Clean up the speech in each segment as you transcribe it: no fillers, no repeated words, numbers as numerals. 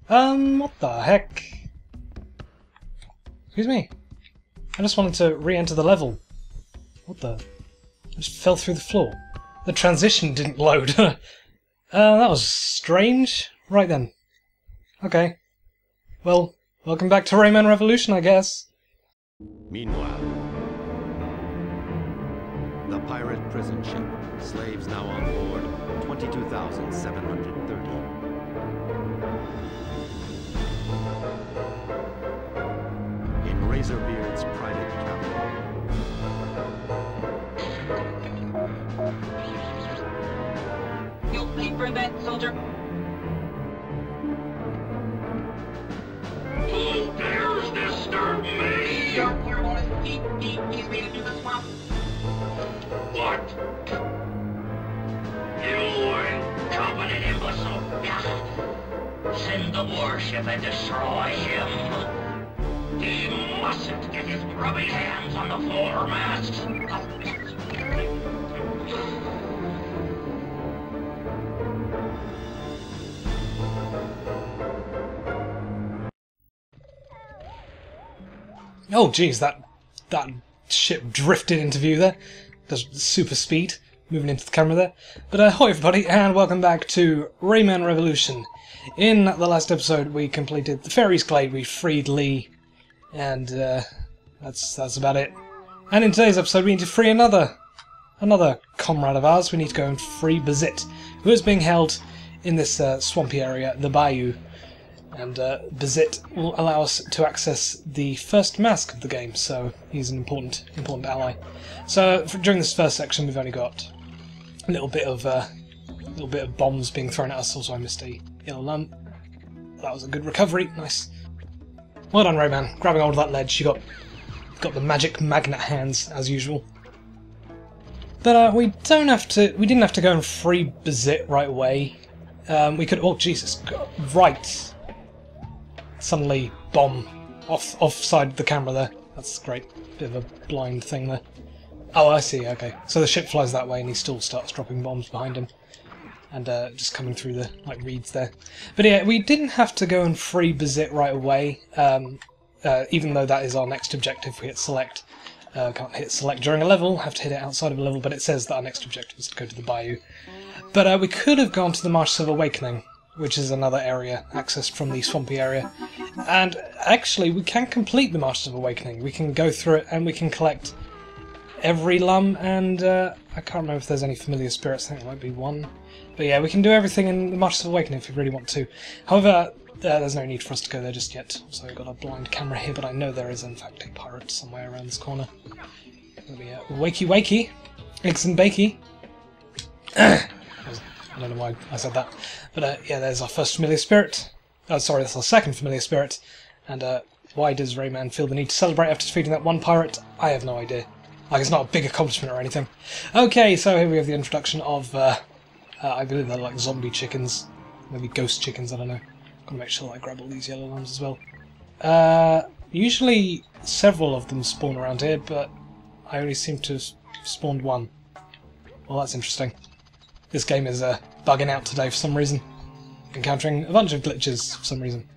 What the heck? Excuse me. I just wanted to re-enter the level. What the? I just fell through the floor. The transition didn't load. That was strange. Right then. Okay. Well, welcome back to Rayman Revolution, I guess. Meanwhile, the pirate prison ship, slaves now on board, 22,730. In Razorbeard's private cabin. You'll pay for that, soldier. Who dares disturb me? Your portable is deep, deep, easily into the swamp. What? You incompetent imbecile! Send the warship and destroy him. He mustn't get his grubby hands on the foremast. Oh jeez, that ship drifted into view there. Does super speed, moving into the camera there. But hi everybody, and welcome back to Rayman Revolution. In the last episode we completed the Fairy's Glade, we freed Lee, and that's about it. And in today's episode we need to free another comrade of ours. We need to go and free Bazit, who is being held in this swampy area, the Bayou. And Bazit will allow us to access the first mask of the game, so he's an important ally. So during this first section, we've only got a little bit of bombs being thrown at us. Also, I missed a yellow lump. That was a good recovery. Nice. Well done, Rayman. Grabbing hold of that ledge, you got the magic magnet hands as usual. But we didn't have to go and free Bazit right away. We could. Oh Jesus! Right. Suddenly, bomb offside the camera there. That's great. Bit of a blind thing there. Oh, I see. Okay, so the ship flies that way, and he still starts dropping bombs behind him, and just coming through the reeds there. But yeah, we didn't have to go and free Bazit right away. Even though that is our next objective, we hit select. Can't hit select during a level. Have to hit it outside of a level, but it says that our next objective is to go to the Bayou. But we could have gone to the Marshes of Awakening, which is another area accessed from the swampy area. And actually, we can complete the Marshes of Awakening. We can go through it and we can collect every lum, and I can't remember if there's any familiar spirits. I think there might be one. But yeah, we can do everything in the Marshes of Awakening if we really want to. However, there's no need for us to go there just yet. So I've got a blind camera here, but I know there is in fact a pirate somewhere around this corner. Let me wakey wakey, eggs and bakey. I don't know why I said that. But yeah, there's our first familiar spirit. Oh, sorry, that's our second familiar spirit. And why does Rayman feel the need to celebrate after defeating that one pirate? I have no idea. Like, it's not a big accomplishment or anything. Okay, so here we have the introduction of, I believe they're like zombie chickens. Maybe ghost chickens, I don't know. Gotta make sure that I grab all these yellow lambs as well. Usually several of them spawn around here, but I only seem to have spawned one. Well, that's interesting. This game is bugging out today for some reason. Encountering a bunch of glitches for some reason.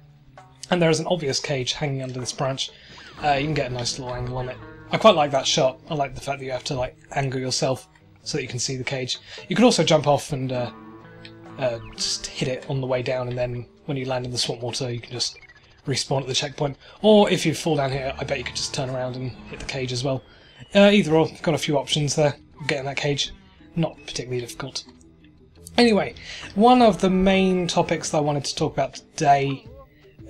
And there is an obvious cage hanging under this branch. You can get a nice little angle on it. I quite like that shot. I like the fact that you have to angle yourself so that you can see the cage. You could also jump off and just hit it on the way down, and then when you land in the swamp water you can just respawn at the checkpoint. Or if you fall down here, I bet you could just turn around and hit the cage as well. Either or, got a few options there. Getting that cage, not particularly difficult. Anyway, one of the main topics that I wanted to talk about today,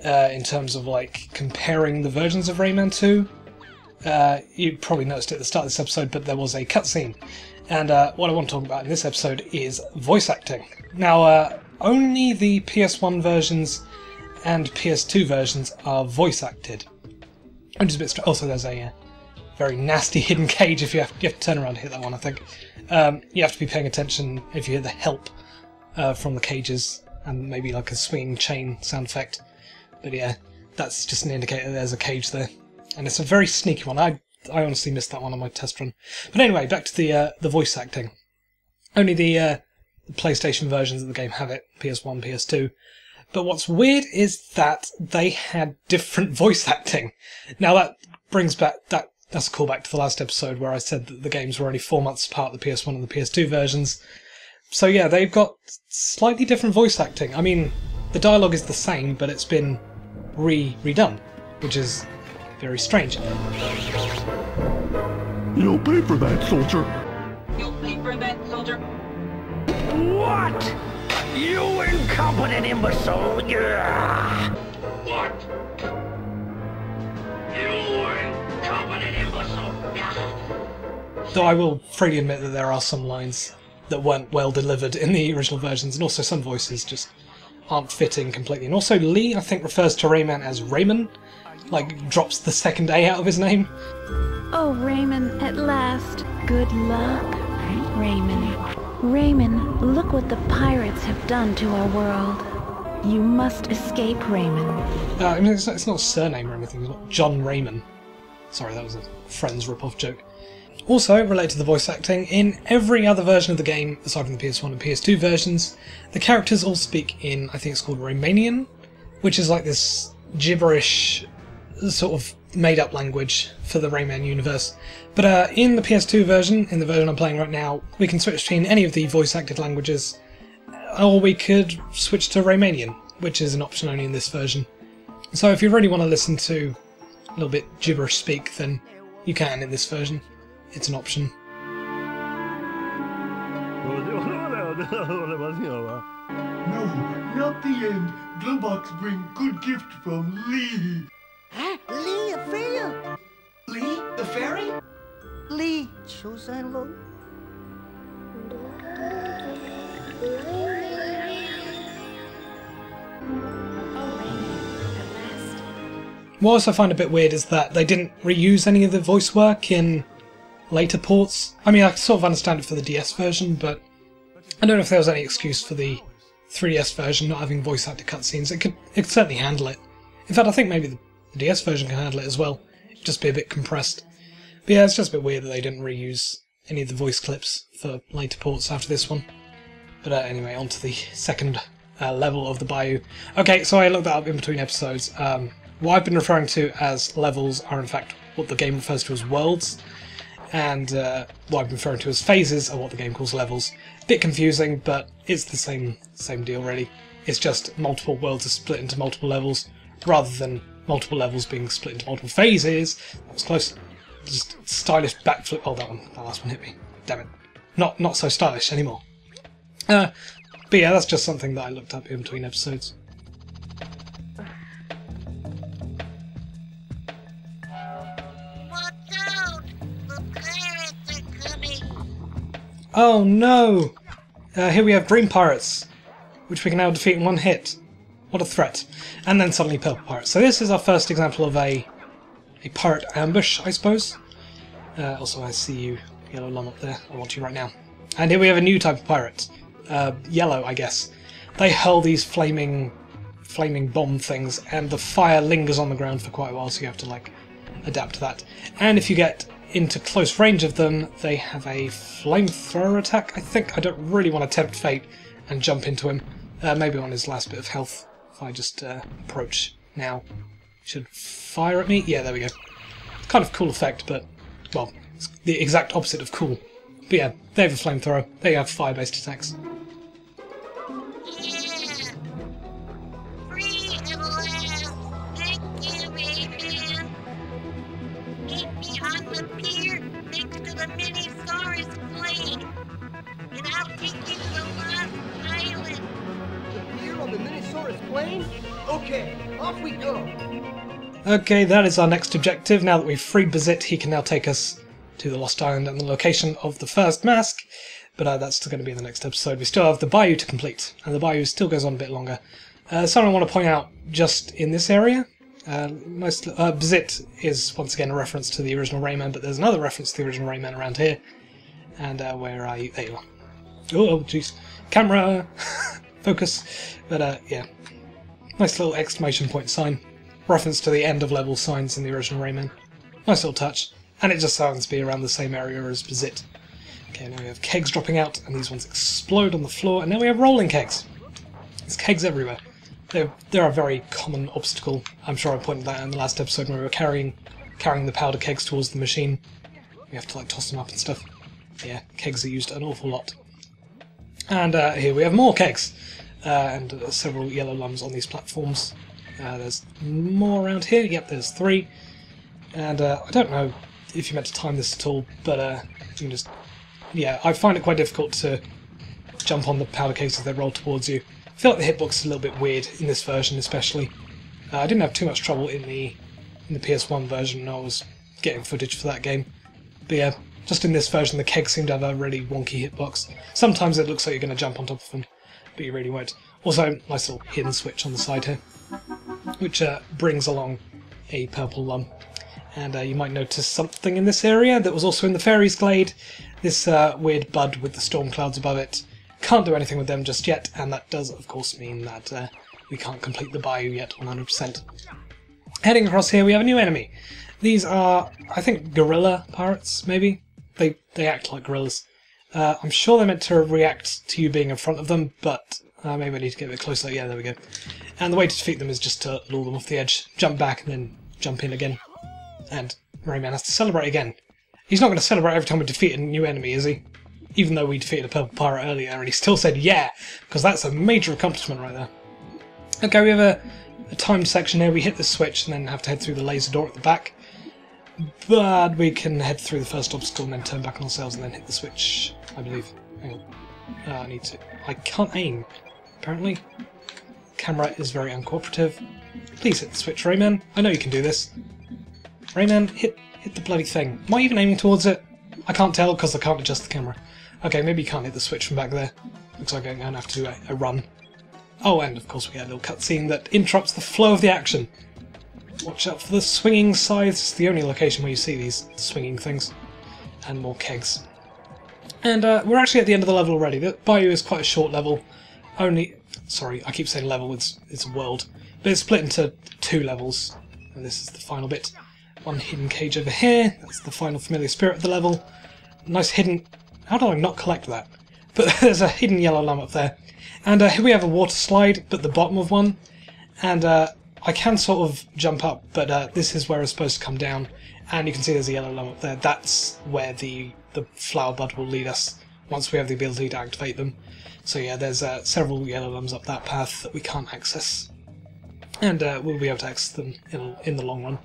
in terms of comparing the versions of Rayman 2, you probably noticed it at the start of this episode, but there was a cutscene. And what I want to talk about in this episode is voice acting. Now, only the PS1 versions and PS2 versions are voice acted. Which is a bit also, there's a very nasty hidden cage if you have to turn around and hit that one, I think. You have to be paying attention if you hear the help from the cages, and maybe like a swinging chain sound effect. But yeah, that's just an indicator there's a cage there. And it's a very sneaky one. I honestly missed that one on my test run. But anyway, back to the voice acting. Only the PlayStation versions of the game have it, PS1, PS2. But what's weird is that they had different voice acting. Now that brings back that's a callback to the last episode where I said that the games were only 4 months apart, the PS1 and the PS2 versions. So yeah, they've got slightly different voice acting. I mean, the dialogue is the same, but it's been redone, which is very strange. You'll pay for that, soldier. You'll pay for that, soldier. What? You incompetent imbecile! What? You incompetent imbecile! Though I will freely admit that there are some lines that weren't well delivered in the original versions, and also some voices just aren't fitting completely. And also Lee, I think, refers to Rayman as Raym'n, like drops the second A out of his name. Oh, Raym'n, at last. Good luck, Raym'n. Raym'n, look what the pirates have done to our world. You must escape, Raym'n. I mean, it's not a surname or anything, it's not John Raym'n. Sorry, that was a Friends rip-off joke. Also, related to the voice acting, in every other version of the game, aside from the PS1 and PS2 versions, the characters all speak in, I think it's called Romanian, which is like this gibberish sort of made-up language for the Rayman universe. But in the PS2 version, in the version I'm playing right now, we can switch between any of the voice-acted languages, or we could switch to Romanian, which is an option only in this version. So if you really want to listen to a little bit gibberish speak, then you can in this version. It's an option. No, not the end. Glowbox bring good gift from Lee. Huh? Lee, a fail. Lee, the fairy? Lee, Chosanlo. What I also find a bit weird is that they didn't reuse any of the voice work in later ports. I mean, I sort of understand it for the DS version, but I don't know if there was any excuse for the 3DS version not having voice acted cutscenes. It could certainly handle it. In fact, I think maybe the DS version can handle it as well. It'd just be a bit compressed. But yeah, it's just a bit weird that they didn't reuse any of the voice clips for later ports after this one. But anyway, on to the second level of the Bayou. Okay, so I looked that up in between episodes. What I've been referring to as levels are in fact what the game refers to as worlds, and what I've been referring to as phases are what the game calls levels. Bit confusing, but it's the same deal really. It's just multiple worlds are split into multiple levels, rather than multiple levels being split into multiple phases. That was close. Just stylish backflip. Oh, that last one hit me. Damn it. Not so stylish anymore. But yeah, that's just something that I looked up in between episodes. Watch out! The pirates are coming! Oh no! Here we have Green Pirates, which we can now defeat in one hit. What a threat. And then suddenly Purple Pirates. So this is our first example of a pirate ambush, I suppose. Also, I see you, Yellow Lum, up there. I want you right now. And here we have a new type of pirate. Yellow, I guess. They hurl these flaming bomb things, and the fire lingers on the ground for quite a while, so you have to, like, adapt to that. And if you get into close range of them, they have a flamethrower attack, I think. I don't really want to tempt fate and jump into him. Maybe on his last bit of health, if I just approach now. Should fire at me? Yeah, there we go. Kind of cool effect, but, well, it's the exact opposite of cool. But yeah, they have a flamethrower. They have fire-based attacks. Yeah! Free at last! Thank you, Raym'n! Meet me on the pier next to the Mini-Saurus plane, and I'll take you to the Lost Island. Here on the Minisaurus plane? Okay, off we go. Okay, that is our next objective. Now that we've freed Bazit, he can now take us to the Lost Island and the location of the first mask. But that's still going to be in the next episode. We still have the Bayou to complete, and the Bayou still goes on a bit longer. Something I want to point out just in this area. Bazit is once again a reference to the original Rayman, but there's another reference to the original Rayman around here. And where are you? There you are. Oh, jeez. Camera! Focus. But yeah. Nice little exclamation point sign. Reference to the end of level signs in the original Rayman. Nice little touch. And it just happens to be around the same area as Bazit. Okay, now we have kegs dropping out, and these ones explode on the floor, and now we have rolling kegs. There's kegs everywhere. they're a very common obstacle. I'm sure I pointed that out in the last episode when we were carrying the powder kegs towards the machine. We have to like toss them up and stuff. Yeah, kegs are used an awful lot. And here we have more kegs, and several yellow lums on these platforms. There's more around here. Yep, there's 3. And I don't know if you meant to time this at all, but you can just... Yeah, I find it quite difficult to jump on the powder kegs as they roll towards you. I feel like the hitbox is a little bit weird in this version especially. I didn't have too much trouble in the PS1 version when I was getting footage for that game. But yeah, just in this version the kegs seem to have a really wonky hitbox. Sometimes it looks like you're going to jump on top of them, but you really won't. Also, nice little hidden switch on the side here, which brings along a purple lum. And you might notice something in this area that was also in the Fairies Glade. This weird bud with the storm clouds above it. Can't do anything with them just yet, and that does of course mean that we can't complete the Bayou yet 100%. Heading across here we have a new enemy. These are, I think, gorilla pirates, maybe? They act like gorillas. I'm sure they're meant to react to you being in front of them, but maybe I need to get a bit closer. Yeah, there we go. And the way to defeat them is just to lure them off the edge, jump back, and then jump in again. And Raym'n has to celebrate again. He's not going to celebrate every time we defeat a new enemy, is he? Even though we defeated a purple pirate earlier, and he still said yeah, because that's a major accomplishment right there. Okay, we have a timed section here. We hit the switch and then have to head through the laser door at the back. But we can head through the first obstacle and then turn back on ourselves and then hit the switch, I believe. Hang on. I need to... I can't aim, apparently. Camera is very uncooperative. Please hit the switch, Raym'n. I know you can do this. Raym'n, hit the bloody thing. Am I even aiming towards it? I can't tell because I can't adjust the camera. Okay, maybe you can't hit the switch from back there. Looks like I'm going to have to do a run. Oh, and of course we had a little cutscene that interrupts the flow of the action. Watch out for the swinging scythes. It's the only location where you see these swinging things. And more kegs. And we're actually at the end of the level already. The Bayou is quite a short level. Sorry, I keep saying level, it's a world. But it's split into 2 levels. And this is the final bit. One hidden cage over here. That's the final familiar spirit of the level. Nice hidden... How do I not collect that? But there's a hidden yellow lum up there. And here we have a water slide, but the bottom of one. And I can sort of jump up, but this is where it's supposed to come down. And you can see there's a yellow lum up there. That's where the flower bud will lead us once we have the ability to activate them. So yeah, there's several yellow lums up that path that we can't access. And we'll be able to access them in the long run.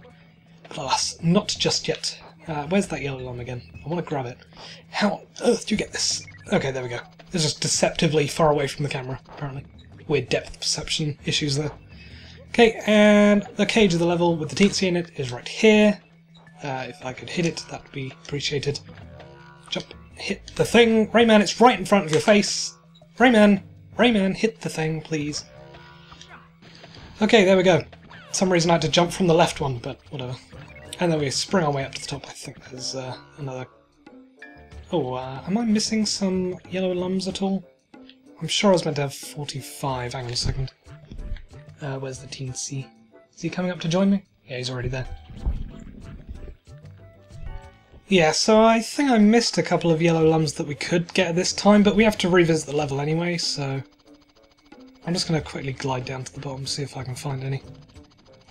But alas, not just yet. Where's that yellow lum again? I want to grab it. How on earth do you get this? Okay, there we go. It's just deceptively far away from the camera, apparently. Weird depth perception issues there. Okay, and the cage of the level with the teensy in it is right here. If I could hit it, that would be appreciated. Jump, hit the thing. Raym'n, it's right in front of your face. Raym'n, hit the thing, please. Okay, there we go. For some reason I had to jump from the left one, but whatever. And then we spring our way up to the top. I think there's another... Oh, am I missing some yellow lums at all? I'm sure I was meant to have 45. Hang on a second. Where's the teensy? Is he coming up to join me? Yeah, he's already there. Yeah, so I think I missed a couple of yellow lums that we could get at this time, but we have to revisit the level anyway, so... I'm just going to quickly glide down to the bottom, see if I can find any.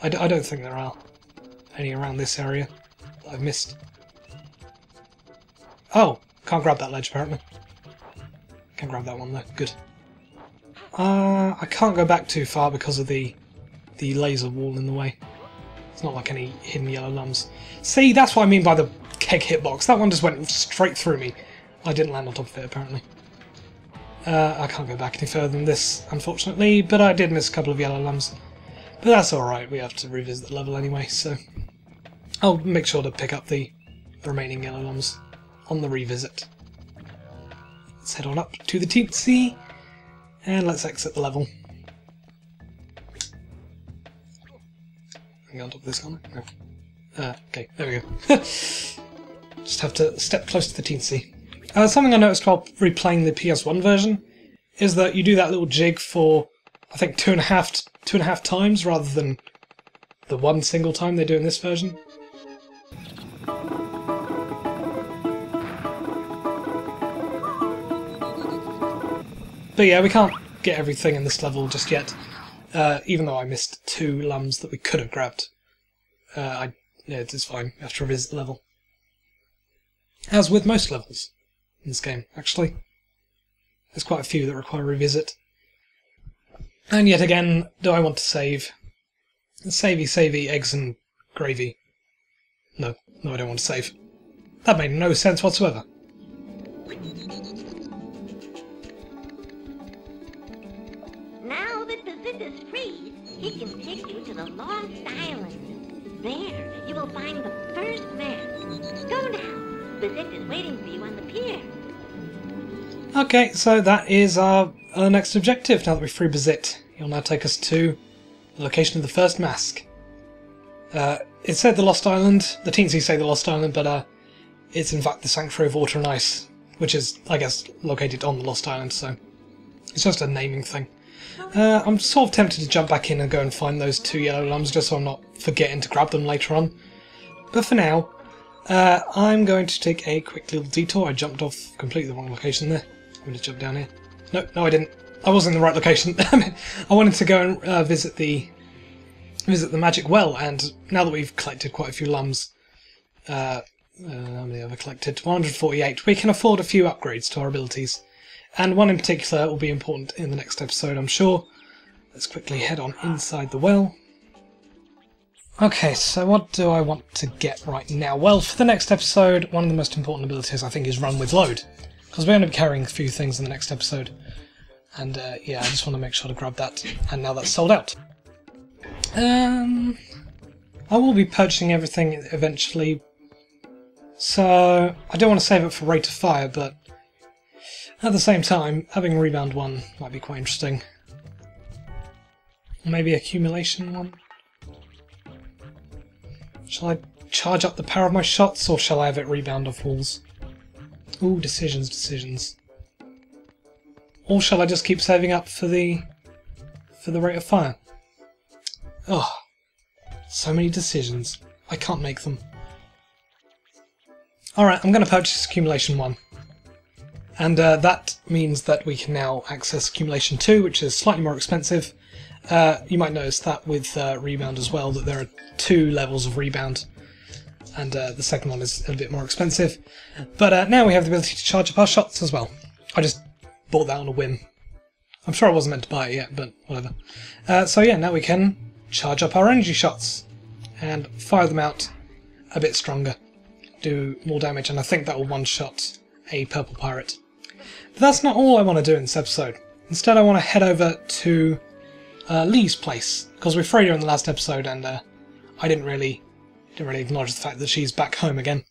I don't think there are any around this area that I've missed. Oh! Can't grab that ledge, apparently. Can't grab that one, though. Good. I can't go back too far because of the laser wall in the way. It's not like any hidden yellow lums. See, that's what I mean by the keg hitbox. That one just went straight through me. I didn't land on top of it, apparently. I can't go back any further than this, unfortunately, but I did miss a couple of yellow lums. But that's alright, we have to revisit the level anyway, so... I'll make sure to pick up the remaining yellow lums on the revisit. Let's head on up to the teensy, and let's exit the level. Hang on top of this corner? No. Okay, there we go. Just have to step close to the teensy. Something I noticed while replaying the PS1 version is that you do that little jig for, I think, two and a half times rather than the one single time they do in this version. But yeah, we can't get everything in this level just yet. even though I missed 2 lums that we could have grabbed. Yeah, it's fine. We have to revisit the level. As with most levels in this game, actually. There's quite a few that require a revisit. And yet again, do I want to save? Savey, eggs and gravy. No, I don't want to save. That made no sense whatsoever. Now that Bazit is free, he can take you to the Lost Island. There, you will find the first map. Go now. Bazit is waiting for you on the pier. Okay, so that is our next objective. Now that we've free Bazit, he'll now take us to the location of the first mask. It said the Lost Island. The teensy say the Lost Island, but it's in fact the Sanctuary of Water and Ice, which is, I guess, located on the Lost Island, so it's just a naming thing. I'm sort of tempted to jump back in and go and find those 2 yellow lums, just so I'm not forgetting to grab them later on. But for now, I'm going to take a quick little detour. I jumped off completely the wrong location there. I'm going to jump down here. No, I didn't. I wasn't in the right location. I wanted to go and visit the magic well, and now that we've collected quite a few lums, how many have I collected? 148. We can afford a few upgrades to our abilities, and one in particular will be important in the next episode, I'm sure. Let's quickly head on inside the well. Okay, so what do I want to get right now? Well, for the next episode, one of the most important abilities I think is Run with Load, because we're going to be carrying a few things in the next episode, and yeah, I just want to make sure to grab that, and now that's sold out. I will be purchasing everything eventually, so I don't want to save it for Rate of Fire, but at the same time, having Rebound 1 might be quite interesting. Maybe Accumulation 1? Shall I charge up the power of my shots, or shall I have it rebound off walls? Ooh, decisions. Or shall I just keep saving up for the Rate of Fire? Oh, so many decisions. I can't make them. Alright, I'm going to purchase Accumulation 1. And that means that we can now access Accumulation 2, which is slightly more expensive. You might notice that with Rebound as well, that there are 2 levels of Rebound. And the second one is a bit more expensive. But now we have the ability to charge up our shots as well. I just bought that on a whim. I'm sure I wasn't meant to buy it yet, but whatever. So yeah, now we can charge up our energy shots and fire them out a bit stronger, do more damage, and I think that will one-shot a purple pirate. But that's not all I want to do in this episode. Instead I want to head over to Lee's place, because we freed her in the last episode, and I didn't really acknowledge the fact that she's back home again.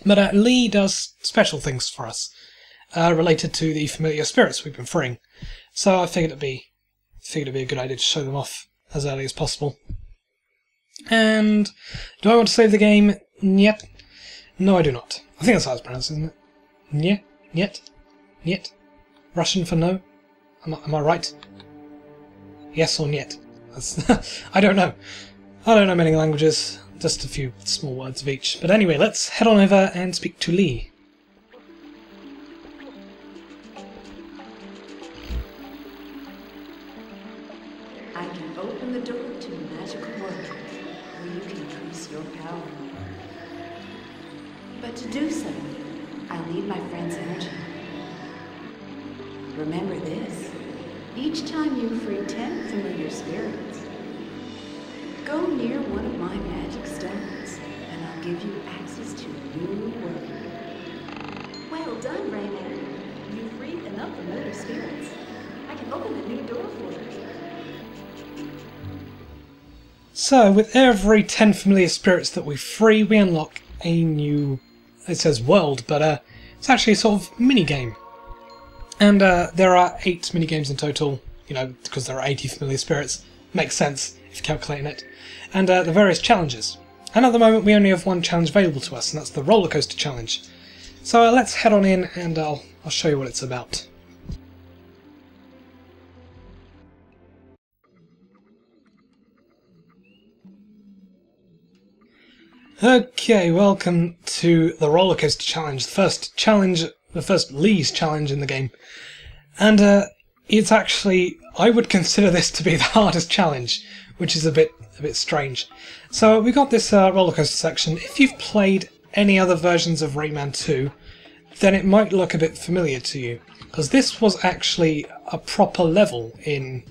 But Lee does special things for us, related to the familiar spirits we've been freeing. So I figured it'd be a good idea to show them off as early as possible. And do I want to save the game? Yet. No, I do not. I think that's how it's pronounced, isn't it? Niet. Russian for no? Am I right? Yes or niet? I don't know. I don't know many languages, just a few small words of each. But anyway, let's head on over and speak to Lee. I can open the door to a magical world where you can increase your power. But to do so, I'll need my friend's energy. Remember this. Each time you free 10 familiar spirits, go near one of my magic stones, and I'll give you access to a new world. Well done, Raym'n. You freed enough familiar spirits. I can open a new door for you. So, with every 10 familiar spirits that we free, we unlock a new, it says world, but it's actually a sort of mini-game. And there are 8 mini-games in total, you know, because there are 80 familiar spirits. Makes sense if you're calculating it. And the various challenges. And at the moment we only have one challenge available to us, and that's the roller coaster challenge. So let's head on in and I'll show you what it's about. Okay, welcome to the roller coaster challenge, the first Lee's challenge in the game. And it's actually, I would consider this to be the hardest challenge, which is a bit strange. So we got this roller coaster section. If you've played any other versions of Rayman 2, then it might look a bit familiar to you, because this was actually a proper level in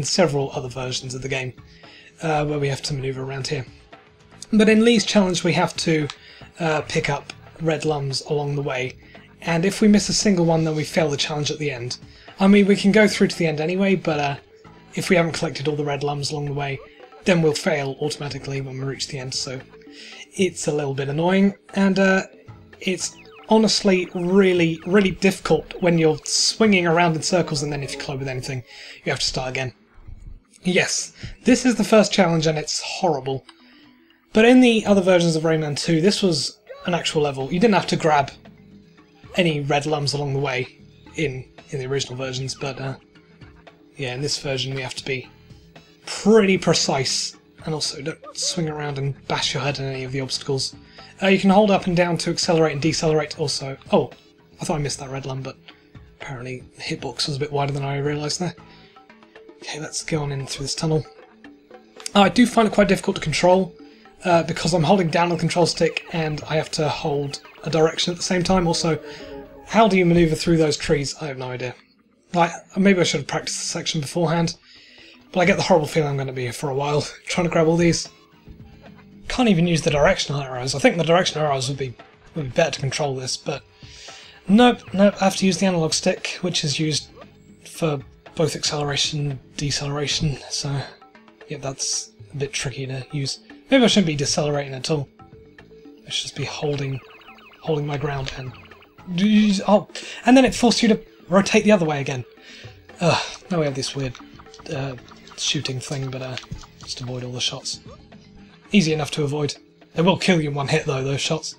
several other versions of the game, where we have to maneuver around here. But in Lee's challenge we have to pick up red lums along the way, and if we miss a single one then we fail the challenge at the end. I mean, we can go through to the end anyway, but if we haven't collected all the red lums along the way, then we'll fail automatically when we reach the end, so it's a little bit annoying, and it's honestly really, really difficult when you're swinging around in circles and then if you collide with anything, you have to start again. Yes, this is the first challenge and it's horrible. But in the other versions of Rayman 2, this was an actual level. You didn't have to grab any red lums along the way in the original versions, but yeah, in this version we have to be pretty precise, and also don't swing around and bash your head in any of the obstacles. You can hold up and down to accelerate and decelerate also. Oh, I thought I missed that red lum, but apparently the hitbox was a bit wider than I realised there. Okay, let's go on in through this tunnel. I do find it quite difficult to control, because I'm holding down on the control stick and I have to hold a direction at the same time. Also, how do you manoeuvre through those trees? I have no idea. Maybe I should have practiced the section beforehand, but I get the horrible feeling I'm going to be here for a while, trying to grab all these. Can't even use the directional arrows. I think the directional arrows would be better to control this, but nope, I have to use the analog stick, which is used for both acceleration and deceleration, so yeah, that's a bit tricky to use. Maybe I shouldn't be decelerating at all. I should just be holding my ground and... Oh, and then it forced you to rotate the other way again. Now we have this weird shooting thing, but just avoid all the shots. Easy enough to avoid. They will kill you in one hit though, those shots.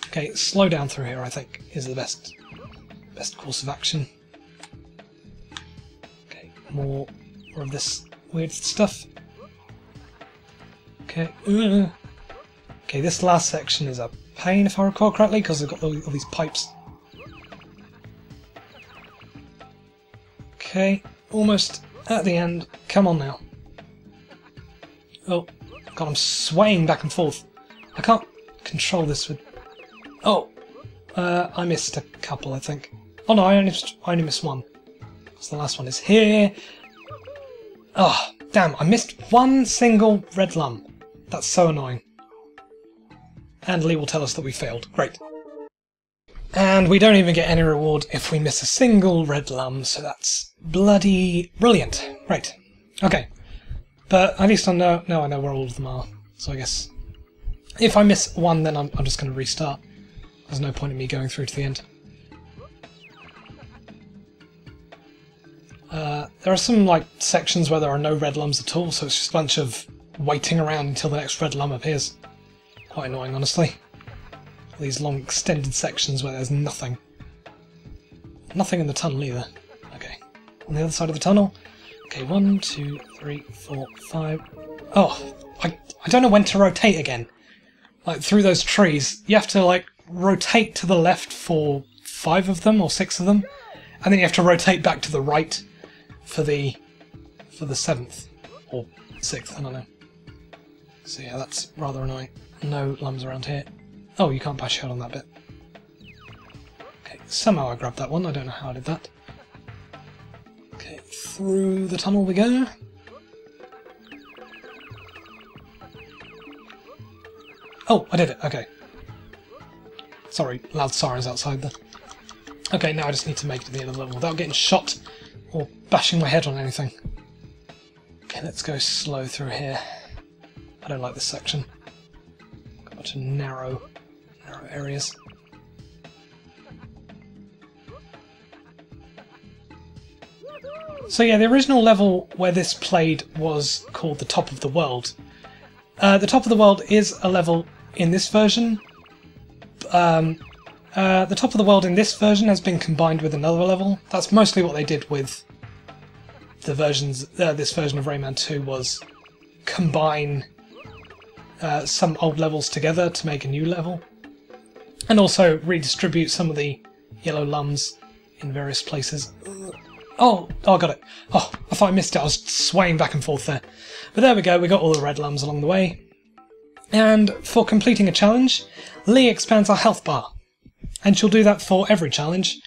Okay, slow down through here I think is the best course of action. Okay, more of this weird stuff. Okay, okay, this last section is a pain if I recall correctly, because I've got all these pipes. Okay, almost at the end. Come on now. Oh, God, I'm swaying back and forth. I can't control this with... Oh, I missed a couple, I think. Oh no, I only missed one. Because the last one is here. Oh, damn, I missed one single red lum. That's so annoying. And Lee will tell us that we failed. Great. And we don't even get any reward if we miss a single red lum, so that's bloody brilliant. Right. Okay. But at least I know where all of them are. So I guess if I miss one, then I'm just going to restart. There's no point in me going through to the end. There are some sections where there are no red lums at all, so it's just a bunch of waiting around until the next red lum appears. Quite annoying, honestly. These long extended sections where there's nothing. Nothing in the tunnel either. Okay. On the other side of the tunnel. Okay, 1, 2, 3, 4, 5. Oh, I don't know when to rotate again. Through those trees, you have to rotate to the left for 5 of them or 6 of them, and then you have to rotate back to the right for the 7th or 6th. I don't know. So yeah, that's rather annoying. No lums around here. Oh, you can't bash out on that bit. Okay, somehow I grabbed that one. I don't know how I did that. Okay, through the tunnel we go. Oh, I did it. Okay. Sorry, loud sirens outside there. Okay, now I just need to make it to the end of the level without getting shot or bashing my head on anything. Okay, let's go slow through here. I don't like this section. Got a bunch of narrow areas. So yeah, the original level where this played was called the Top of the World. The Top of the World is a level in this version. The Top of the World in this version has been combined with another level. That's mostly what they did with the versions. This version of Rayman 2 was combine some old levels together to make a new level, and also redistribute some of the yellow lums in various places. Oh, I got it. Oh, I thought I missed it. I was swaying back and forth there. But there we go, we got all the red lums along the way. And for completing a challenge, Lee expands our health bar. And she'll do that for every challenge.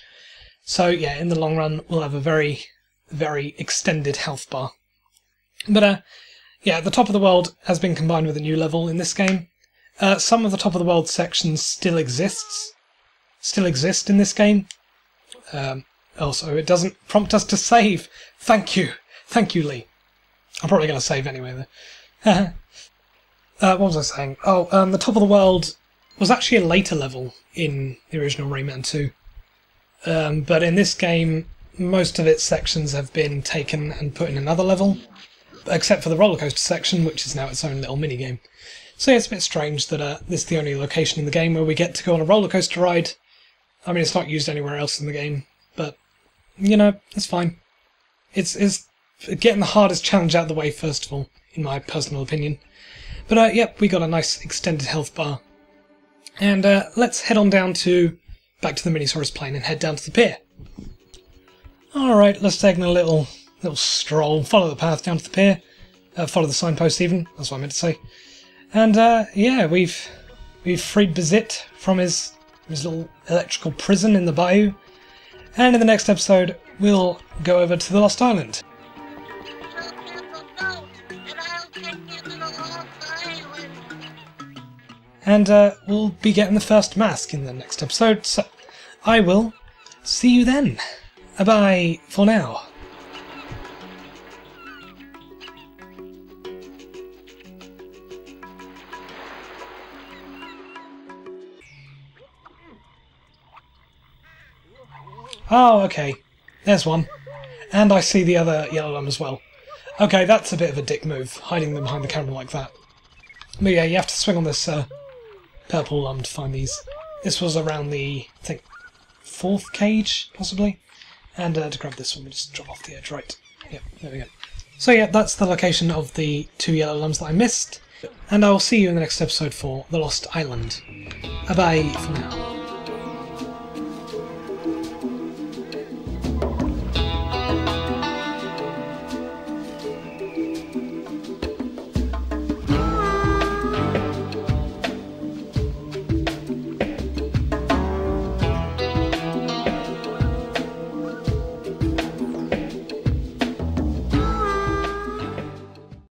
So yeah, in the long run, we'll have a very, very extended health bar. But yeah, the top of the world has been combined with a new level in this game. Some of the top of the world sections still exist in this game. Also, it doesn't prompt us to save. Thank you, Lee. I'm probably going to save anyway though. What was I saying? Oh, the top of the world was actually a later level in the original Rayman 2. But in this game, most of its sections have been taken and put in another level, except for the roller coaster section, which is now its own little mini game. So yeah, it's a bit strange that this is the only location in the game where we get to go on a roller coaster ride. I mean, it's not used anywhere else in the game, but you know, it's fine. It's getting the hardest challenge out of the way first of all, in my personal opinion. But yep, we got a nice extended health bar. And let's head on down back to the Minisaurus plane and head down to the pier. Alright, let's take a little stroll, follow the path down to the pier. Follow the signpost even, that's what I meant to say. And yeah, we've freed Bazit from his little electrical prison in the bayou. And in the next episode, we'll go over to the Lost Island. And we'll be getting the first mask in the next episode, so I will see you then. Bye for now. Oh, okay. There's one. And I see the other yellow lum as well. Okay, that's a bit of a dick move, hiding them behind the camera like that. But yeah, you have to swing on this purple lum to find these. This was around the, I think, 4th cage, possibly. And to grab this one, we just drop off the edge, right. Yep, there we go. So yeah, that's the location of the 2 yellow lums that I missed. And I will see you in the next episode for The Lost Island. Bye-bye for now.